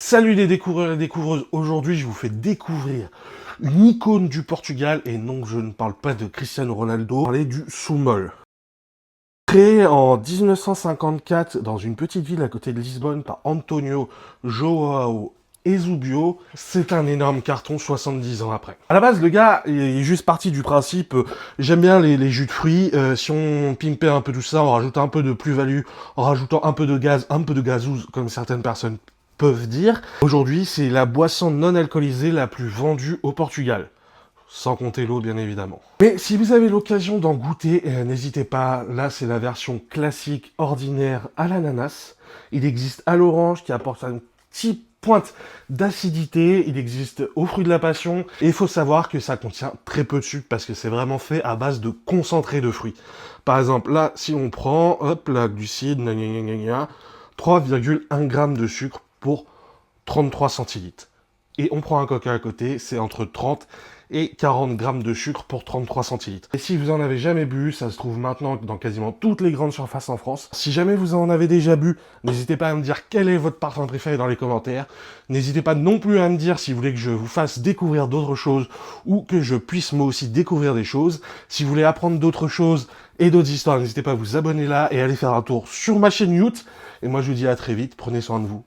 Salut les découvreurs et découvreuses, aujourd'hui je vous fais découvrir une icône du Portugal, et non, je ne parle pas de Cristiano Ronaldo, je parlais du Soumol. Créé en 1954 dans une petite ville à côté de Lisbonne par Antonio João Eusébio, c'est un énorme carton 70 ans après. À la base, le gars est juste parti du principe, j'aime bien les jus de fruits, si on pimpait un peu tout ça, on rajoutait un peu de plus-value, en rajoutant un peu de gaz, un peu de gazouze, comme certaines personnes peuvent dire. Aujourd'hui, c'est la boisson non alcoolisée la plus vendue au Portugal. Sans compter l'eau, bien évidemment. Mais si vous avez l'occasion d'en goûter, n'hésitez pas. Là, c'est la version classique, ordinaire, à l'ananas. Il existe à l'orange, qui apporte une petite pointe d'acidité. Il existe au fruit de la passion. Et il faut savoir que ça contient très peu de sucre, parce que c'est vraiment fait à base de concentré de fruits. Par exemple, là, si on prend, hop, la glucide, 3,1 g de sucre pour 33 centilitres. Et on prend un coca à côté, c'est entre 30 et 40 grammes de sucre pour 33 centilitres. Et si vous en avez jamais bu, ça se trouve maintenant dans quasiment toutes les grandes surfaces en France. Si jamais vous en avez déjà bu, n'hésitez pas à me dire quel est votre parfum préféré dans les commentaires. N'hésitez pas non plus à me dire si vous voulez que je vous fasse découvrir d'autres choses ou que je puisse moi aussi découvrir des choses. Si vous voulez apprendre d'autres choses et d'autres histoires, n'hésitez pas à vous abonner là et aller faire un tour sur ma chaîne YouTube. Et moi je vous dis à très vite, prenez soin de vous.